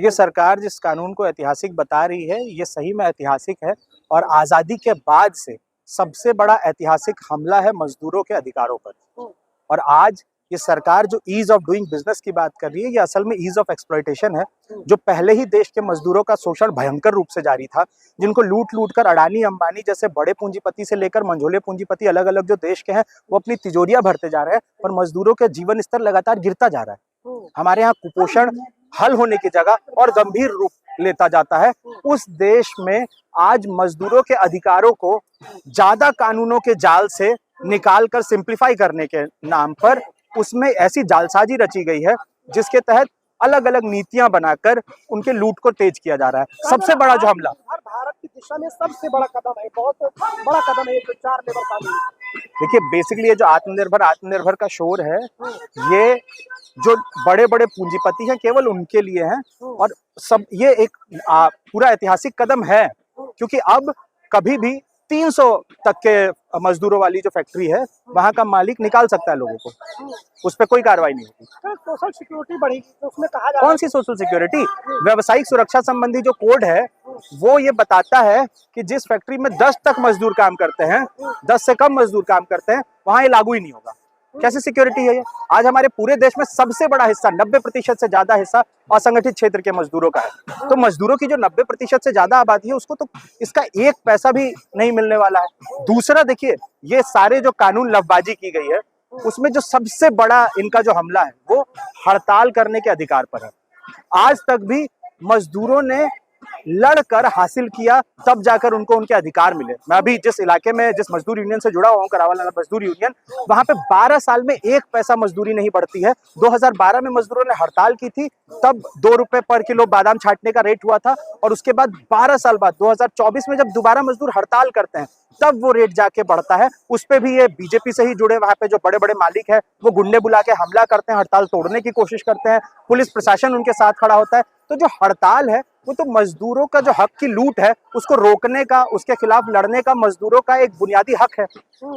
ये सरकार जिस कानून को ऐतिहासिक बता रही है, ये सही में ऐतिहासिक है और आज़ादी के बाद से सबसे बड़ा ऐतिहासिक हमला है मजदूरों के अधिकारों पर। और आज ये सरकार जो ईज ऑफ डूइंग बिजनेस की बात कर रही है, ये असल में ईज ऑफ एक्सप्लॉयटेशन है। जो पहले ही देश के मजदूरों का शोषण भयंकर रूप से जारी था, जिनको लूट लूट कर अडानी अंबानी जैसे बड़े पूंजीपति से लेकर मंझोले पूंजीपति अलग अलग जो देश के हैं, वो अपनी तिजोरियां भरते जा रहे हैं और मजदूरों का जीवन स्तर लगातार गिरता जा रहा है। हमारे यहाँ कुपोषण हल होने की जगह और गंभीर रूप लेता जाता है। उस देश में आज मजदूरों के अधिकारों को ज्यादा कानूनों के जाल से निकाल कर सिंप्लीफाई करने के नाम पर उसमें ऐसी जालसाजी रची गई है, जिसके तहत अलग अलग नीतियां बनाकर उनके लूट को तेज किया जा रहा है। सबसे बड़ा जो हमला भारत की दिशा में सबसे बड़ा कदम है, बहुत बड़ा कदम है जो 4 लेबर कानून। देखिए, बेसिकली ये जो आत्मनिर्भर का शोर है, ये जो बड़े बड़े पूंजीपति हैं केवल उनके लिए है। और सब ये एक पूरा ऐतिहासिक कदम है, क्योंकि अब कभी भी 300 तक के मजदूरों वाली जो फैक्ट्री है, वहां का मालिक निकाल सकता है लोगों को, उस पर कोई कार्रवाई नहीं होगी। सोशल सिक्योरिटी बढ़ेगी तो उसमें कहा जा कौन सी सोशल सिक्योरिटी? व्यावसायिक सुरक्षा संबंधी जो कोड है, वो ये बताता है कि जिस फैक्ट्री में 10 तक मजदूर काम करते हैं, 10 से कम मजदूर काम करते हैं, वहां ये लागू ही नहीं होगा। कैसी सिक्योरिटी है ये? आज हमारे पूरे देश में सबसे बड़ा हिस्सा 90% से ज्यादा हिस्सा असंगठित क्षेत्र के मजदूरों का है। तो मजदूरों की जो 90% से ज्यादा आबादी है, उसको तो इसका एक पैसा भी नहीं मिलने वाला है। दूसरा, देखिए, ये सारे जो कानून लफबाजी की गई है, उसमें जो सबसे बड़ा इनका जो हमला है, वो हड़ताल करने के अधिकार पर है। आज तक भी मजदूरों ने लड़कर हासिल किया, तब जाकर उनको उनके अधिकार मिले। मैं अभी जिस इलाके में, जिस मजदूर यूनियन से जुड़ा हुआ हूँ, करावल मजदूर यूनियन, वहां पे 12 साल में 1 पैसा मजदूरी नहीं बढ़ती है। 2012 में मजदूरों ने हड़ताल की थी, तब 2 रुपए पर किलो बादाम छांटने का रेट हुआ था, और उसके बाद 12 साल बाद 2024 में जब दोबारा मजदूर हड़ताल करते हैं, तब वो रेट जाके बढ़ता है। उस पे भी ये बीजेपी से ही जुड़े वहां पे जो बड़े बड़े मालिक है, वो गुंडे बुला के हमला करते हैं, हड़ताल तोड़ने की कोशिश करते हैं, पुलिस प्रशासन उनके साथ खड़ा होता है। तो जो हड़ताल है, वो तो मजदूरों का जो हक की लूट है, उसको रोकने का, उसके खिलाफ लड़ने का मजदूरों का एक बुनियादी हक है।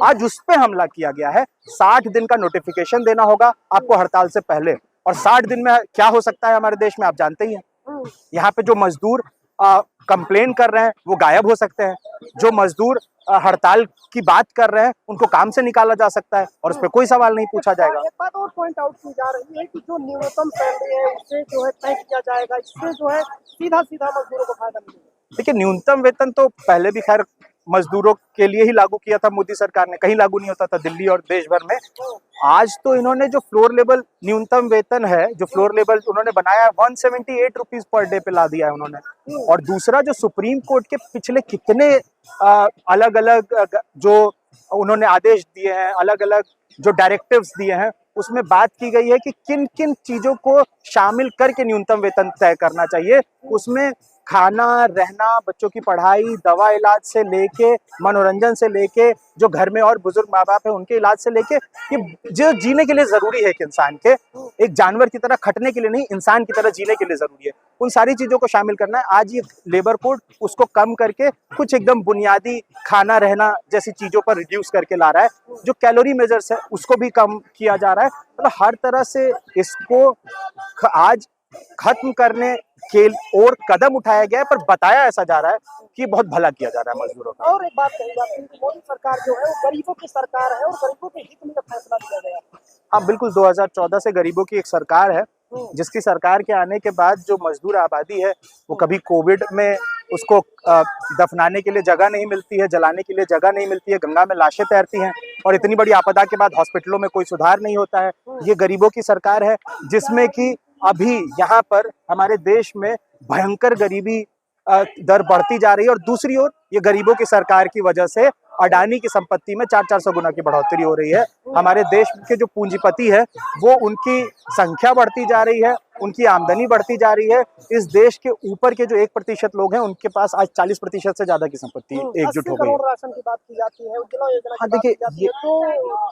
आज उस पे हमला किया गया है। 60 दिन का नोटिफिकेशन देना होगा आपको हड़ताल से पहले, और 60 दिन में क्या हो सकता है हमारे देश में, आप जानते ही हैं। यहाँ पे जो मजदूर कंप्लेन कर रहे हैं, वो गायब हो सकते हैं। जो मजदूर हड़ताल की बात कर रहे हैं, उनको काम से निकाला जा सकता है और उस पर कोई सवाल नहीं पूछा जाएगा। एक बात और पॉइंट आउट की जा रही है कि जो न्यूनतम सैलरी है, उससे जो है तय किया जाएगा, इससे जो है सीधा सीधा मजदूरों को फायदा मिलेगा। देखिए, न्यूनतम वेतन तो पहले भी खैर मजदूरों के लिए ही लागू किया था मोदी सरकार ने, कहीं लागू नहीं होता था दिल्ली और देश भर में। आज तो इन्होंने जो फ्लोर लेवल न्यूनतम वेतन है, जो फ्लोर लेवल उन्होंने बनाया, 178 रुपीज पर डे पे ला दिया है उन्होंने। और दूसरा, जो सुप्रीम कोर्ट के पिछले कितने अलग अलग जो उन्होंने आदेश दिए हैं, अलग अलग जो डायरेक्टिव्स दिए हैं, उसमें बात की गई है कि किन किन चीजों को शामिल करके न्यूनतम वेतन तय करना चाहिए। उसमें खाना, रहना, बच्चों की पढ़ाई, दवा इलाज से लेके, मनोरंजन से लेके, जो घर में और बुजुर्ग माँ बाप है उनके इलाज से लेके, ये जो जीने के लिए जरूरी है, एक इंसान के, एक जानवर की तरह खटने के लिए नहीं, इंसान की तरह जीने के लिए जरूरी है, उन सारी चीजों को शामिल करना है। आज ये लेबर कोड उसको कम करके कुछ एकदम बुनियादी खाना, रहना जैसी चीजों पर रिड्यूस करके ला रहा है। जो कैलोरी मेजर्स है, उसको भी कम किया जा रहा है। मतलब हर तरह से इसको आज खत्म करने के और कदम उठाया गया है, पर बताया ऐसा जा रहा है कि बहुत भला किया जा रहा है मजदूरों का। और एक बात कही जाती है कि मोदी सरकार जो है, वो गरीबों की सरकार है और गरीबों के हित में फैसला लिया गया है। हाँ, बिल्कुल, 2014 से गरीबों की एक सरकार है, जिसकी सरकार के आने के बाद जो मजदूर आबादी है, वो कभी कोविड में उसको दफनाने के लिए जगह नहीं मिलती है, जलाने के लिए जगह नहीं मिलती है, गंगा में लाशें तैरती हैं, और इतनी बड़ी आपदा के बाद हॉस्पिटलों में कोई सुधार नहीं होता है। ये गरीबों की सरकार है, जिसमें कि अभी यहाँ पर हमारे देश में भयंकर गरीबी दर बढ़ती जा रही है, और दूसरी ओर ये गरीबों की सरकार की वजह से अडानी की संपत्ति में 400 गुना की बढ़ोतरी हो रही है। हमारे देश के जो पूंजीपति है, वो उनकी संख्या बढ़ती जा रही है, उनकी आमदनी बढ़ती जा रही है। इस देश के ऊपर के जो 1% लोग हैं, उनके पास आज 40% से ज्यादा की संपत्ति एकजुट हो गई है। राशन की बात की जाती है, उज्ज्वला योजना हाँ, देखिए, ये तो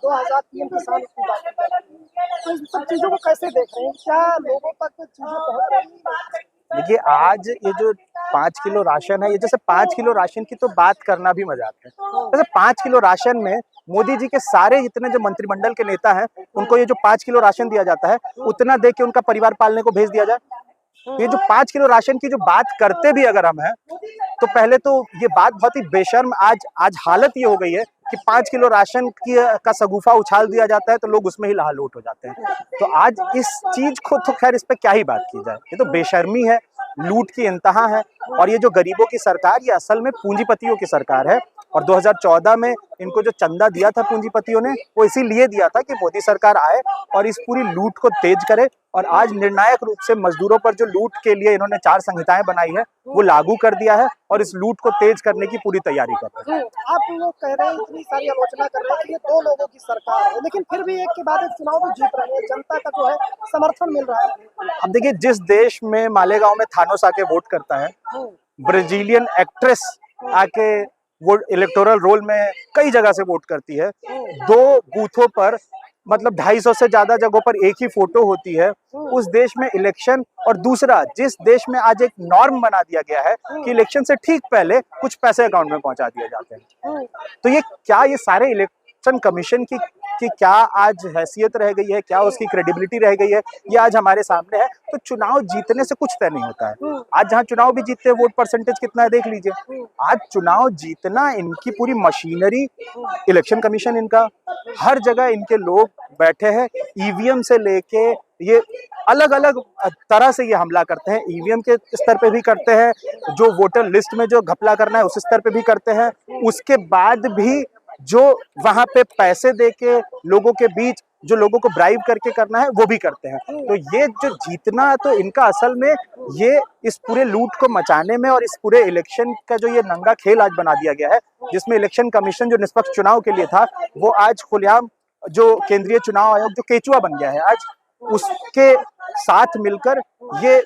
2003 के साल की बात की जाती है, तो इन सब चीजों को कैसे देख रहे हैं? क्या लोगों तक चीजें पहुंच रही हैं? देखिए, आज ये जो 5 किलो राशन है, ये जैसे 5 किलो राशन की तो बात करना भी मजाक है। जैसे 5 किलो राशन में मोदी जी के सारे जितने जो मंत्रिमंडल के नेता हैं, उनको ये जो 5 किलो राशन दिया जाता है, उतना दे के उनका परिवार पालने को भेज दिया जाए। ये जो 5 किलो राशन की जो बात करते भी अगर हम हैं, तो पहले तो ये बात बहुत ही बेशर्म, आज हालत ये हो गई है कि 5 किलो राशन की का सगुफा उछाल दिया जाता है तो लोग उसमें ही लहालूट हो जाते हैं। तो आज इस चीज को तो खैर इस पे क्या ही बात की जाए, ये तो बेशर्मी है, लूट की इंतहा है। और ये जो गरीबों की सरकार, ये असल में पूंजीपतियों की सरकार है। और 2014 में इनको जो चंदा दिया था पूंजीपतियों ने, वो इसीलिए दिया था कि मोदी सरकार आए और इस पूरी लूट को तेज करे। और आज निर्णायक रूप से मजदूरों पर जो लूट के लिए इन्होंने 4 संहिताएं बनाई है, वो लागू कर दिया है और इस लूट को तेज करने की पूरी तैयारी कर रहे हैं। आप लोग कह रहे हैं, इतनी सारी आलोचना कर रहे हैं कि ये 2 लोगों की सरकार है, लेकिन फिर भी एक के बाद एक चुनाव भी जीत रहे हैं, जनता का जो है समर्थन मिल रहा है। अब देखिए, जिस देश में मालेगांव में थानोस आके वोट करता है, ब्राजीलियन एक्ट्रेस आके वो इलेक्टोरल रोल में कई जगह से वोट करती है, 2 बूथों पर मतलब 250 से ज्यादा जगहों पर एक ही फोटो होती है, उस देश में इलेक्शन। और दूसरा, जिस देश में आज एक नॉर्म बना दिया गया है कि इलेक्शन से ठीक पहले कुछ पैसे अकाउंट में पहुंचा दिए जाते हैं, तो ये क्या, ये सारे इलेक्शन कमीशन की क्या आज हैसियत रह गई है, क्या उसकी क्रेडिबिलिटी रह गई है, ये आज हमारे सामने है। तो चुनाव जीतने से कुछ तय नहीं होता है। आज जहाँ चुनाव भी जीतते हैं, वोट परसेंटेज कितना है देख लीजिए। आज चुनाव जीतना, इनकी पूरी मशीनरी, इलेक्शन कमीशन इनका, हर जगह इनके लोग बैठे हैं, ईवीएम से लेके ये अलग अलग तरह से ये हमला करते हैं। ईवीएम के स्तर पे भी करते हैं, जो वोटर लिस्ट में जो घपला करना है उस स्तर पे भी करते हैं, उसके बाद भी जो वहां पे पैसे देके लोगों के बीच जो लोगों को ब्राइब करके करना है वो भी करते हैं। तो ये जो जीतना, तो इनका असल में ये इस पूरे लूट को मचाने में और इस पूरे इलेक्शन का जो ये नंगा खेल आज बना दिया गया है, जिसमें इलेक्शन कमीशन जो निष्पक्ष चुनाव के लिए था, वो आज खुलेआम जो केंद्रीय चुनाव आयोग जो केचुआ बन गया है आज, उसके साथ मिलकर ये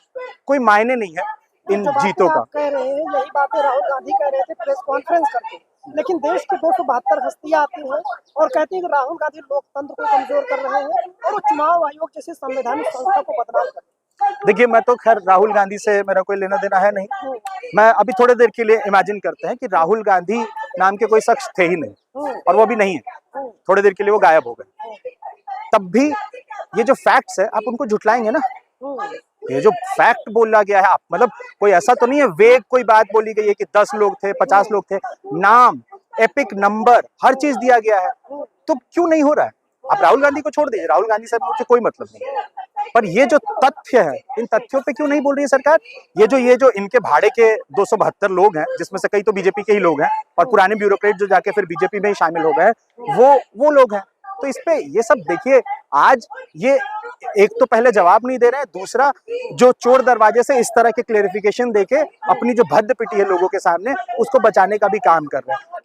कोई मायने नहीं है इन जीतों का। कह रहे हैं, यही बातें राहुल गांधी कह रहे थे प्रेस कॉन्फ्रेंस करके, लेकिन देश की 272 हस्तियां आती हैं और कहती हैं कि राहुल गांधी लोकतंत्र को कमजोर कर रहे हैं और वो चुनाव आयोग जैसे संवैधानिक संस्था को बदनाम कर रहे हैं। देखिए, मैं तो खैर राहुल गांधी से मेरा कोई लेना देना है नहीं। मैं अभी थोड़ी देर के लिए इमेजिन करते हैं कि राहुल गांधी नाम के कोई शख्स थे ही नहीं और वो अभी नहीं है, थोड़ी देर के लिए वो गायब हो गए, तब भी ये जो फैक्ट्स है आप उनको झुटलाएंगे ना। ये जो फैक्ट बोला गया है, आप मतलब कोई ऐसा तो नहीं है वेग कोई बात बोली गई है कि 10 लोग थे, 50 लोग थे, नाम, एपिक नंबर, हर चीज दिया गया है, तो क्यों नहीं हो रहा है? आप राहुल गांधी को छोड़ दीजिए, राहुल गांधी से मुझे कोई मतलब नहीं है, पर ये जो तथ्य है, इन तथ्यों पे क्यों नहीं बोल रही है सरकार? ये जो इनके भाड़े के 272 लोग हैं, जिसमें से कई तो बीजेपी के ही लोग हैं और पुराने ब्यूरोक्रेट जो जाके फिर बीजेपी में ही शामिल हो गए, वो लोग हैं। तो इस पे ये सब देखिए, आज ये एक तो पहले जवाब नहीं दे रहे हैं, दूसरा जो चोर दरवाजे से इस तरह के क्लेरिफिकेशन देके अपनी जो भद्द पिटी है लोगों के सामने, उसको बचाने का भी काम कर रहे हैं।